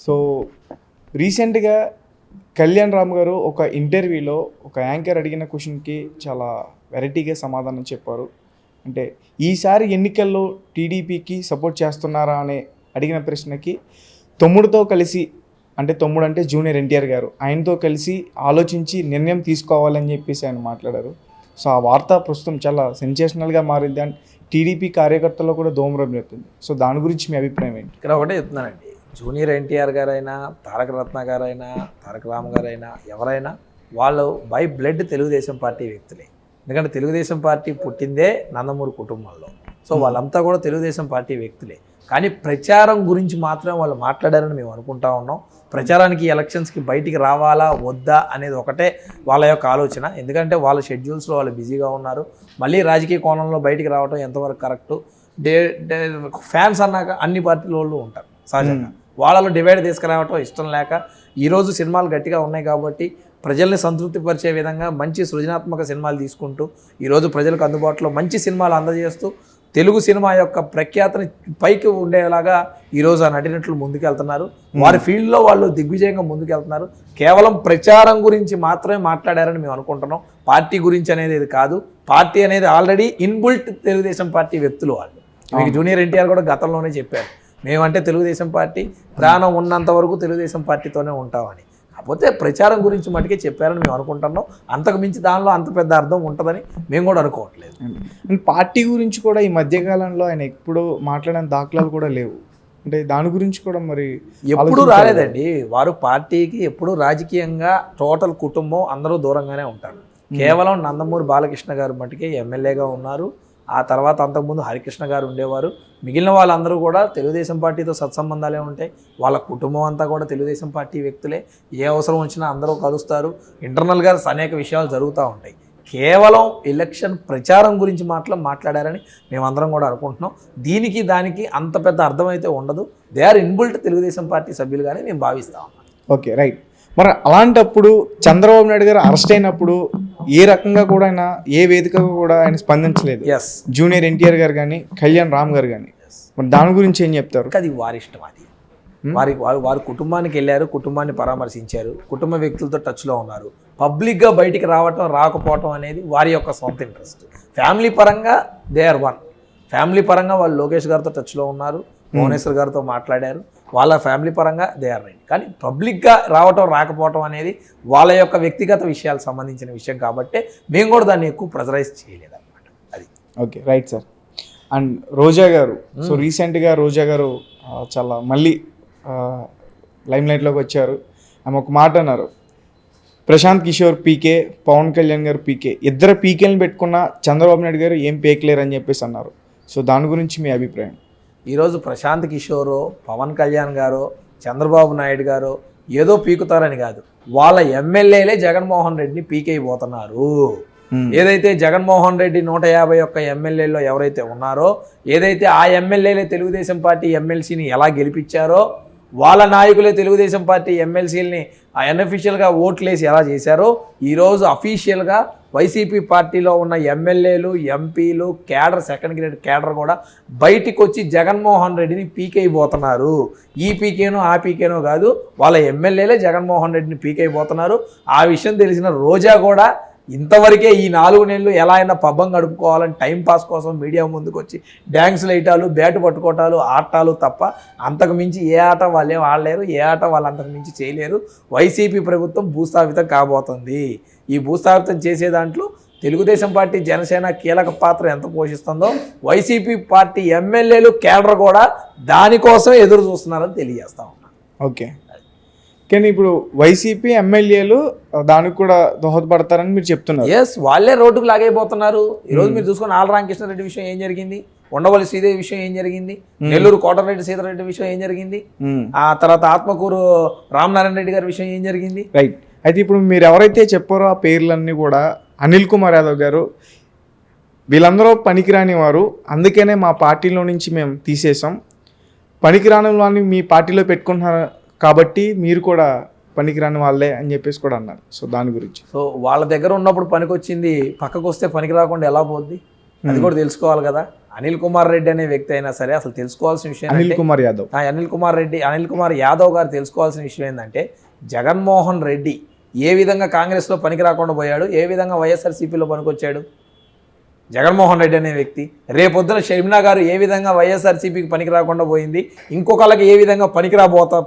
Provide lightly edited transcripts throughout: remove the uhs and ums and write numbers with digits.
So రీసెంట్గా కళ్యాణ్ రామ్ గారు ఒక ఇంటర్వ్యూలో ఒక యాంకర్ అడిగిన క్వశ్చన్కి చాలా వెరైటీగా సమాధానం చెప్పారు. అంటే ఈసారి ఎన్నికల్లో టీడీపీకి సపోర్ట్ చేస్తున్నారా అనే అడిగిన ప్రశ్నకి తమ్ముడితో కలిసి, అంటే తమ్ముడు అంటే జూనియర్ ఎన్టీఆర్ గారు, ఆయనతో కలిసి ఆలోచించి నిర్ణయం తీసుకోవాలని చెప్పేసి ఆయన మాట్లాడారు. సో ఆ వార్త ప్రస్తుతం చాలా సెన్సేషనల్గా మారింది అండ్ టీడీపీ కార్యకర్తల్లో కూడా దోమరం చెప్తుంది. సో దాని గురించి మీ అభిప్రాయం ఏంటి? ఇక్కడ ఒకటే చెప్తున్నానండి, జూనియర్ ఎన్టీఆర్ గారైనా, తారక రత్న గారైనా, తారక రామ్ గారైనా, ఎవరైనా వాళ్ళు బై బ్లడ్ తెలుగుదేశం పార్టీ వ్యక్తులే. ఎందుకంటే తెలుగుదేశం పార్టీ పుట్టిందే నందమూరి కుటుంబంలో. సో వాళ్ళంతా కూడా తెలుగుదేశం పార్టీ వ్యక్తులే. కానీ ప్రచారం గురించి మాత్రమే వాళ్ళు మాట్లాడారని మేము అనుకుంటా ఉన్నాం. ప్రచారానికి ఎలక్షన్స్కి బయటికి రావాలా వద్దా అనేది ఒకటే వాళ్ళ యొక్క ఆలోచన. ఎందుకంటే వాళ్ళ షెడ్యూల్స్లో వాళ్ళు బిజీగా ఉన్నారు. మళ్ళీ రాజకీయ కోణంలో బయటికి రావడం ఎంతవరకు కరెక్టు? ఫ్యాన్స్ అన్నాక అన్ని పార్టీల వాళ్ళు ఉంటారు సహజంగా. వాళ్ళలో డివైడ్ తీసుకురావటం ఇష్టం లేక ఈరోజు సినిమాలు గట్టిగా ఉన్నాయి కాబట్టి ప్రజల్ని సంతృప్తిపరిచే విధంగా మంచి సృజనాత్మక సినిమాలు తీసుకుంటూ ఈరోజు ప్రజలకు అందుబాటులో మంచి సినిమాలు అందజేస్తూ తెలుగు సినిమా యొక్క ప్రఖ్యాతిని పైకి ఉండేలాగా ఈరోజు ఆ నటినట్లు ముందుకెళ్తున్నారు. వారి ఫీల్డ్లో వాళ్ళు దిగ్విజయంగా ముందుకెళ్తున్నారు. కేవలం ప్రచారం గురించి మాత్రమే మాట్లాడారని మేము అనుకుంటున్నాం. పార్టీ గురించి అనేది ఇది కాదు. పార్టీ అనేది ఆల్రెడీ ఇన్బుల్ట్ తెలుగుదేశం పార్టీ వ్యక్తులు వాళ్ళు. మీకు జూనియర్ ఎన్టీఆర్ కూడా గతంలోనే చెప్పారు, మేమంటే తెలుగుదేశం పార్టీ, ప్రాణం ఉన్నంత వరకు తెలుగుదేశం పార్టీతోనే ఉంటామని. కాకపోతే ప్రచారం గురించి మటుకే చెప్పారని మేము అనుకుంటున్నాం. అంతకు మించి దానిలో అంత పెద్ద అర్థం ఉంటుందని మేము కూడా అనుకోవట్లేదు. అండ్ పార్టీ గురించి కూడా ఈ మధ్యకాలంలో ఆయన ఎప్పుడు మాట్లాడిన దాఖలాలు కూడా లేవు. అంటే దాని గురించి కూడా మరి ఎప్పుడు రాలేదండి. వారు పార్టీకి ఎప్పుడు రాజకీయంగా టోటల్ కుటుంబం అందరూ దూరంగానే ఉంటారు. కేవలం నందమూరి బాలకృష్ణ గారు మటుకే ఎమ్మెల్యేగా ఉన్నారు. ఆ తర్వాత అంతకుముందు హరికృష్ణ గారు ఉండేవారు. మిగిలిన వాళ్ళందరూ కూడా తెలుగుదేశం పార్టీతో సత్సంబంధాలే ఉంటాయి. వాళ్ళ కుటుంబం అంతా కూడా తెలుగుదేశం పార్టీ వ్యక్తులే. ఏ అవసరం వచ్చినా అందరూ కలుస్తారు. ఇంటర్నల్గా అనేక విషయాలు జరుగుతూ ఉంటాయి. కేవలం ఎలక్షన్ ప్రచారం గురించి మాట్లాడారని మేమందరం కూడా అనుకుంటున్నాం. దీనికి దానికి అంత పెద్ద అర్థమైతే ఉండదు. They are inbuilt Telugu Desam party సభ్యులుగానే మేము భావిస్తాం. Okay, right. మరి అలాంటప్పుడు చంద్రబాబు నాయుడు గారు అరెస్ట్ అయినప్పుడు ఏ రకంగా కూడా ఆయన, ఏ వేదికగా కూడా ఆయన స్పందించలేదు. జూనియర్ ఎన్టీఆర్ గారు కానీ, కళ్యాణ్ రామ్ గారు కానీ. మరి దాని గురించి ఏం చెప్తారు? అది వారి ఇష్టం. అది వారి కుటుంబానికి వెళ్ళారు, కుటుంబాన్ని పరామర్శించారు, కుటుంబ వ్యక్తులతో టచ్లో ఉన్నారు. పబ్లిక్గా బయటికి రావటం రాకపోవటం అనేది వారి యొక్క సొంత ఇంట్రెస్ట్. ఫ్యామిలీ పరంగా దే ఆర్ వన్. ఫ్యామిలీ పరంగా వాళ్ళు లోకేష్ గారితో టచ్లో ఉన్నారు, భువనేశ్వర్ గారితో మాట్లాడారు. వాళ్ళ ఫ్యామిలీ పరంగా దే ఆర్ రైట్. కానీ పబ్లిక్గా రావటం రాకపోవటం అనేది వాళ్ళ యొక్క వ్యక్తిగత విషయాలకు సంబంధించిన విషయం కాబట్టి మేము కూడా దాన్ని ఎక్కువ ప్రెజరైజ్ చేయలేదు అనమాట. అది ఓకే, రైట్ సార్. అండ్ రోజా గారు, సో రీసెంట్గా రోజా గారు చాలా మళ్ళీ లైమ్లైట్లోకి వచ్చారు. ఆమె ఒక మాట అన్నారు, ప్రశాంత్ కిషోర్ పీకే, పవన్ కళ్యాణ్ గారు పీకే, ఇద్దరు పీకేలను పెట్టుకున్న చంద్రబాబు నాయుడు గారు ఏం పీకలేరు అని చెప్పేసి అన్నారు. సో దాని గురించి మీ అభిప్రాయం? ఈరోజు ప్రశాంత్ కిషోరో, పవన్ కళ్యాణ్ గారో, చంద్రబాబు నాయుడు గారో ఏదో పీకుతారని కాదు, వాళ్ళ ఎమ్మెల్యేలే జగన్మోహన్ రెడ్డిని పీకైపోతున్నారు. ఏదైతే జగన్మోహన్ రెడ్డి 151 ఎమ్మెల్యేలో ఎవరైతే ఉన్నారో, ఏదైతే ఆ ఎమ్మెల్యేలే తెలుగుదేశం పార్టీ ఎమ్మెల్సీని ఎలా గెలిపించారో, వాళ్ళ నాయకులే తెలుగుదేశం పార్టీ ఎమ్మెల్సీలని అన్అఫీషియల్గా ఓట్లేసి ఎలా చేశారో, ఈరోజు అఫీషియల్గా వైసీపీ పార్టీలో ఉన్న ఎమ్మెల్యేలు, ఎంపీలు, క్యాడర్, సెకండ్ గ్రేడ్ క్యాడర్ కూడా బయటికి వచ్చి జగన్మోహన్ రెడ్డిని పీకైపోతున్నారు. ఈ పీకేనో ఆ పీకేనో కాదు, వాళ్ళ ఎమ్మెల్యేలే జగన్మోహన్ రెడ్డిని పీకైపోతున్నారు. ఆ విషయం తెలిసిన రోజా కూడా ఇంతవరకే ఈ 4 నెలలు ఎలా అయినా పబ్బం గడుపుకోవాలని టైంపాస్ కోసం మీడియా ముందుకు వచ్చి డ్యాన్సులు వేయటాలు, బ్యాటు పట్టుకోవటాలు, ఆటాలు తప్ప అంతకు మించి ఏ ఆట వాళ్ళేం ఆడలేరు, ఏ ఆట వాళ్ళు అంతకు మించి చేయలేరు. వైసీపీ ప్రభుత్వం భూస్థాపితం కాబోతుంది. ఈ భూస్థాపితం చేసే దాంట్లో తెలుగుదేశం పార్టీ, జనసేన కీలక పాత్ర ఎంత పోషిస్తుందో వైసీపీ పార్టీ ఎమ్మెల్యేలు, కేడర్ కూడా దానికోసం ఎదురు చూస్తున్నారని తెలియజేస్తా ఉన్నాను. ఓకే, కానీ ఇప్పుడు వైసీపీ ఎమ్మెల్యేలు దానికి కూడా దోహదపడతారని మీరు చెప్తున్నారు. ఎస్, వాళ్ళే రోడ్డుకు లాగైపోతున్నారు. ఈరోజు మీరు చూసుకుని ఆళ్ళ రామకృష్ణారెడ్డి విషయం ఏం జరిగింది, ఉండవల్లి శ్రీదేవి విషయం ఏం జరిగింది, నెల్లూరు కోటరెడ్డి సీతారెడ్డి విషయం ఏం జరిగింది, ఆ తర్వాత ఆత్మకూరు రామనారాయణ రెడ్డి గారి విషయం ఏం జరిగింది. రైట్. అయితే ఇప్పుడు మీరు ఎవరైతే చెప్పారో ఆ పేర్లన్నీ కూడా అనిల్ కుమార్ యాదవ్ గారు, వీళ్ళందరూ పనికిరాని వారు, అందుకనే మా పార్టీలో నుంచి మేము తీసేసాం, పనికిరాని వాళ్ళని మీ పార్టీలో పెట్టుకుంటున్నారు కాబట్టి మీరు కూడా పనికిరాని వాళ్ళే అని చెప్పేసి కూడా అన్నారు. సో దాని గురించి, సో వాళ్ళ దగ్గర ఉన్నప్పుడు పనికొచ్చింది పక్కకు వస్తే పనికి రాకుండా ఎలా పోద్ది అది కూడా తెలుసుకోవాలి కదా. అనిల్ కుమార్ రెడ్డి అనే వ్యక్తి అయినా సరే అసలు తెలుసుకోవాల్సిన విషయం అనిల్ ఏంటంటే- కుమార్ యాదవ్. అనిల్ కుమార్ యాదవ్ గారు తెలుసుకోవాల్సిన విషయం ఏంటంటే జగన్మోహన్ రెడ్డి ఏ విధంగా కాంగ్రెస్లో పనికి రాకుండా పోయాడు, ఏ విధంగా వైఎస్ఆర్సీపీలో పనికొచ్చాడు. జగన్మోహన్ రెడ్డి అనే వ్యక్తి రేపొద్దున షర్మిలా గారు ఏ విధంగా వైఎస్ఆర్సీపీకి పనికి రాకుండా పోయింది, ఇంకొకళ్ళకి ఏ విధంగా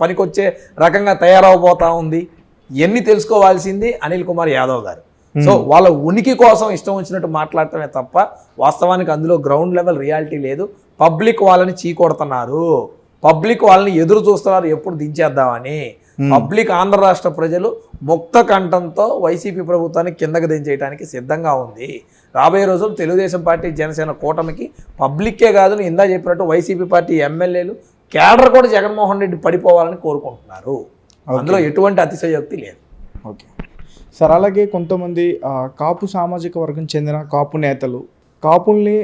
పనికొచ్చే రకంగా తయారవబోతా ఉంది, ఇవన్నీ తెలుసుకోవాల్సింది అనిల్ కుమార్ యాదవ్ గారు. సో వాళ్ళ ఉనికి కోసం ఇష్టం వచ్చినట్టు మాట్లాడటమే తప్ప వాస్తవానికి అందులో గ్రౌండ్ లెవెల్ రియాలిటీ లేదు. పబ్లిక్ వాళ్ళని చీకొడుతున్నారు, పబ్లిక్ వాళ్ళని ఎదురు చూస్తున్నారు ఎప్పుడు దించేద్దామని. పబ్లిక్ ఆంధ్ర రాష్ట్ర ప్రజలు ముక్త కంఠంతో వైసీపీ ప్రభుత్వాన్ని కిందకు దించేయడానికి సిద్ధంగా ఉంది. రాబోయే రోజులు తెలుగుదేశం పార్టీ జనసేన కూటమికి పబ్లిక్కే కాదు, నేను ఇందా చెప్పినట్టు వైసీపీ పార్టీ ఎమ్మెల్యేలు కేడర్ కూడా జగన్మోహన్ రెడ్డి పడిపోవాలని కోరుకుంటున్నారు. అందులో ఎటువంటి అతిశయోక్తి లేదు. ఓకే సార్, అలాగే కొంతమంది కాపు సామాజిక వర్గం చెందిన కాపు నేతలు కాపుల్ని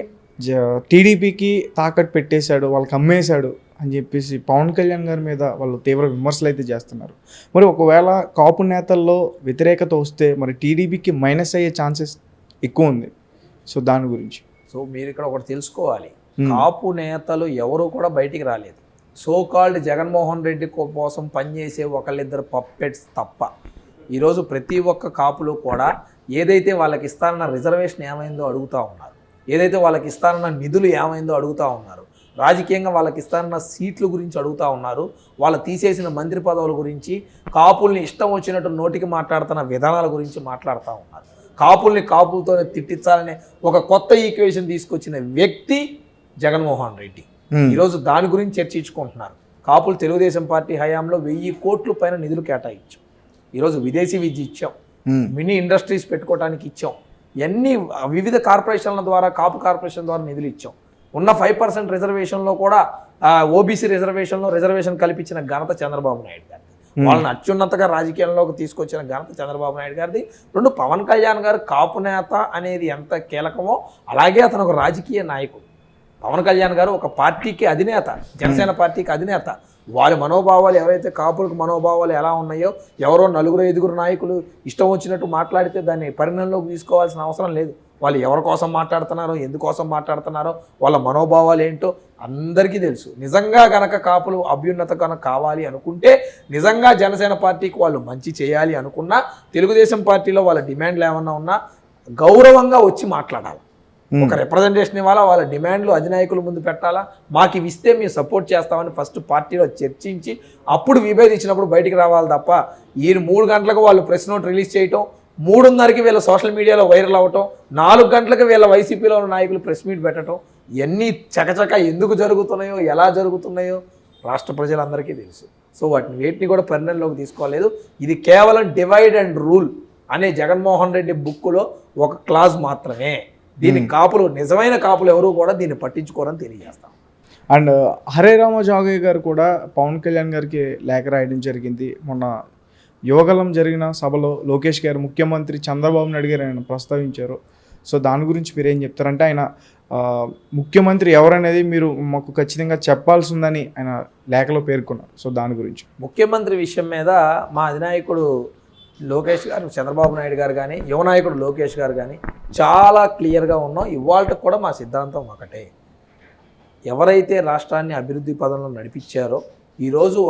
టీడీపీకి తాకట్టు పెట్టేశాడు, వాళ్ళకి అమ్మేశాడు అని చెప్పేసి పవన్ కళ్యాణ్ గారి మీద వాళ్ళు తీవ్ర విమర్శలు అయితే చేస్తున్నారు. మరి ఒకవేళ కాపు నేతల్లో వ్యతిరేకత వస్తే మరి టీడీపీకి మైనస్ అయ్యే ఛాన్సెస్ ఎక్కువ ఉంది. సో దాని గురించి సో మీరు ఇక్కడ ఒకటి తెలుసుకోవాలి, కాపు నేతలు ఎవరు కూడా బయటికి రాలేదు. సో కాల్డ్ జగన్మోహన్ రెడ్డి కోసం పనిచేసే ఒకళ్ళిద్దరు పప్పెట్స్ తప్ప ఈరోజు ప్రతి ఒక్క కాపులు కూడా ఏదైతే వాళ్ళకి ఇస్తానన్న రిజర్వేషన్ ఏమైందో అడుగుతూ ఉన్నారు, ఏదైతే వాళ్ళకి ఇస్తానన్న నిధులు ఏమైందో అడుగుతూ ఉన్నారు, రాజకీయంగా వాళ్ళకి ఇస్తానన్న సీట్ల గురించి అడుగుతూ ఉన్నారు, వాళ్ళు తీసేసిన మంత్రి పదవుల గురించి, కాపుల్ని ఇష్టం వచ్చినట్టు నోటికి మాట్లాడుతున్న విధానాల గురించి మాట్లాడుతూ ఉన్నారు. కాపుల్ని కాపులతోనే తిట్టించాలనే ఒక కొత్త ఈక్వేషన్ తీసుకొచ్చిన వ్యక్తి జగన్మోహన్ రెడ్డి. ఈరోజు దాని గురించి చర్చించుకుంటున్నారు. కాపులు తెలుగుదేశం పార్టీ హయాంలో 1000 కోట్ల పైన నిధులు కేటాయించాం. ఈరోజు విదేశీ విద్య ఇచ్చాం, మినీ ఇండస్ట్రీస్ పెట్టుకోవడానికి ఇచ్చాం, ఇవన్నీ వివిధ కార్పొరేషన్ల ద్వారా కాపు కార్పొరేషన్ ద్వారా నిధులు ఇచ్చాం. ఉన్న 5% రిజర్వేషన్లో కూడా ఓబీసీ రిజర్వేషన్ కల్పించిన ఘనత చంద్రబాబు నాయుడు గారిది. వాళ్ళని అత్యున్నతగా రాజకీయంలోకి తీసుకొచ్చిన ఘనత చంద్రబాబు నాయుడు గారిది. రెండు, పవన్ కళ్యాణ్ గారు కాపు నేత అనేది ఎంత కీలకమో అలాగే అతను ఒక రాజకీయ నాయకుడు. పవన్ కళ్యాణ్ గారు ఒక పార్టీకి అధినేత, జనసేన పార్టీకి అధినేత. వారి మనోభావాలు ఎవరైతే కాపులకు మనోభావాలు ఎలా ఉన్నాయో, ఎవరో 4-5 నాయకులు ఇష్టం వచ్చినట్టు మాట్లాడితే దాన్ని పరిగణనలోకి తీసుకోవాల్సిన అవసరం లేదు. వాళ్ళు ఎవరి కోసం మాట్లాడుతున్నారో, ఎందుకోసం మాట్లాడుతున్నారో, వాళ్ళ మనోభావాలు ఏంటో అందరికీ తెలుసు. నిజంగా గనక కాపులు అభ్యున్నత కనుక కావాలి అనుకుంటే, నిజంగా జనసేన పార్టీకి వాళ్ళు మంచి చేయాలి అనుకున్నా, తెలుగుదేశం పార్టీలో వాళ్ళ డిమాండ్లు ఏమన్నా ఉన్నా గౌరవంగా వచ్చి మాట్లాడాలి. ఒక రిప్రజెంటేషన్ ఇవ్వాలా, వాళ్ళ డిమాండ్లు అధినాయకుల ముందు పెట్టాలా, మాకు ఇవి ఇస్తే మేము సపోర్ట్ చేస్తామని ఫస్ట్ పార్టీలో చర్చించి అప్పుడు విభేదించినప్పుడు బయటికి రావాలి తప్ప, ఈ 3 గంటలకు వాళ్ళు ప్రెస్ నోట్ రిలీజ్ చేయటం, 3:30కి వీళ్ళ సోషల్ మీడియాలో వైరల్ అవ్వటం, 4 గంటలకు వీళ్ళ వైసీపీలో ఉన్న నాయకులు ప్రెస్ మీట్ పెట్టడం, ఇవన్నీ చకచక ఎందుకు జరుగుతున్నాయో, ఎలా జరుగుతున్నాయో రాష్ట్ర ప్రజలందరికీ తెలుసు. సో వేటిని కూడా పరిగణనలోకి తీసుకోలేదు. ఇది కేవలం డివైడ్ అండ్ రూల్ అనే జగన్మోహన్ రెడ్డి బుక్లో ఒక క్లాజ్ మాత్రమే. దీని కాపులు, నిజమైన కాపులు ఎవరు కూడా దీన్ని పట్టించుకోరని తెలియజేస్తాం. అండ్ హరే రామ జాగయ్య గారు కూడా పవన్ కళ్యాణ్ గారికి లేఖ రాయడం జరిగింది. మొన్న యువగలం జరిగిన సభలో లోకేష్ గారు ముఖ్యమంత్రి చంద్రబాబు నాయుడు గారు ఆయన ప్రస్తావించారు. సో దాని గురించి మీరు ఏం చెప్తారంటే, ఆయన ముఖ్యమంత్రి ఎవరనేది మీరు మాకు ఖచ్చితంగా చెప్పాల్సి ఉందని ఆయన లేఖలో పేర్కొన్నారు. సో దాని గురించి ముఖ్యమంత్రి విషయం మీద మా అధినాయకుడు లోకేష్ గారు, చంద్రబాబు నాయుడు గారు కానీ, యువ నాయకుడు లోకేష్ గారు కానీ చాలా క్లియర్గా ఉన్నాం. ఇవాళకు కూడా మా సిద్ధాంతం ఒకటే, ఎవరైతే రాష్ట్రాన్ని అభివృద్ధి పదంలో నడిపించారో, ఈరోజు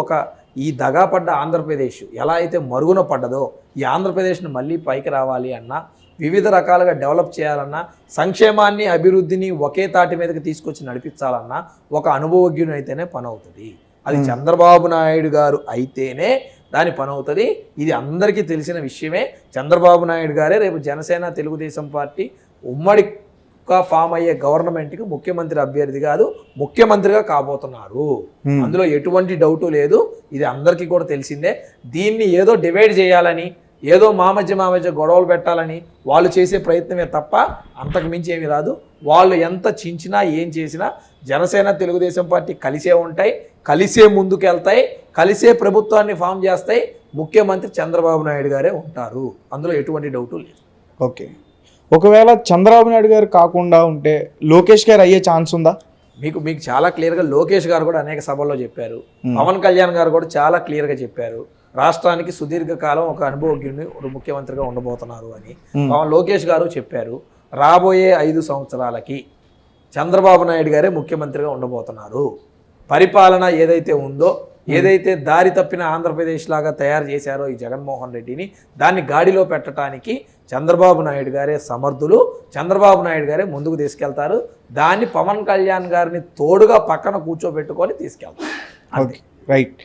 ఈ దగాపడ్డ ఆంధ్రప్రదేశ్ ఎలా అయితే మరుగున పడ్డదో, ఈ ఆంధ్రప్రదేశ్ని మళ్ళీ పైకి రావాలి అన్నా, వివిధ రకాలుగా డెవలప్ చేయాలన్నా, సంక్షేమాన్ని అభివృద్ధిని ఒకే తాటి మీదకి తీసుకొచ్చి నడిపించాలన్నా ఒక అనుభవజ్ఞుని అయితేనే పని అవుతుంది. అది చంద్రబాబు నాయుడు గారు అయితేనే దాని పని అవుతుంది. ఇది అందరికీ తెలిసిన విషయమే. చంద్రబాబు నాయుడు గారే రేపు జనసేన తెలుగుదేశం పార్టీ ఉమ్మడిగా ఫామ్ అయ్యే గవర్నమెంట్కి ముఖ్యమంత్రి అభ్యర్థి కాదు, ముఖ్యమంత్రిగా కాబోతున్నారు. అందులో ఎటువంటి డౌటు లేదు. ఇది అందరికీ కూడా తెలిసిందే. దీన్ని ఏదో డివైడ్ చేయాలని, ఏదో మా మధ్య గొడవలు పెట్టాలని వాళ్ళు చేసే ప్రయత్నమే తప్ప అంతకు మించి ఏమీ రాదు. వాళ్ళు ఎంత చించినా ఏం చేసినా జనసేన తెలుగుదేశం పార్టీ కలిసే ఉంటాయి, కలిసే ముందుకెళ్తాయి, కలిసే ప్రభుత్వాన్ని ఫామ్ చేస్తాయి. ముఖ్యమంత్రి చంద్రబాబు నాయుడు గారే ఉంటారు, అందులో ఎటువంటి డౌటు లేదు. ఓకే, ఒకవేళ చంద్రబాబు నాయుడు గారు కాకుండా ఉంటే లోకేష్ గారు అయ్యే ఛాన్స్ ఉందా? మీకు చాలా క్లియర్గా లోకేష్ గారు కూడా అనేక సభల్లో చెప్పారు, పవన్ కళ్యాణ్ గారు కూడా చాలా క్లియర్గా చెప్పారు, రాష్ట్రానికి సుదీర్ఘకాలం ఒక అనుభవజ్ఞుని ముఖ్యమంత్రిగా ఉండబోతున్నారు అని లోకేష్ గారు చెప్పారు. రాబోయే 5 సంవత్సరాలకి చంద్రబాబు నాయుడు గారే ముఖ్యమంత్రిగా ఉండబోతున్నారు. పరిపాలన ఏదైతే ఉందో, ఏదైతే దారి తప్పిన ఆంధ్రప్రదేశ్ లాగా తయారు చేశారో ఈ జగన్మోహన్ రెడ్డిని, దాన్ని గాడిలో పెట్టడానికి చంద్రబాబు నాయుడు గారే సమర్థులు, చంద్రబాబు నాయుడు గారే ముందుకు తీసుకెళ్తారు. దాన్ని పవన్ కళ్యాణ్ గారిని తోడుగా పక్కన కూర్చోబెట్టుకొని తీసుకెళ్తారు. Okay, right.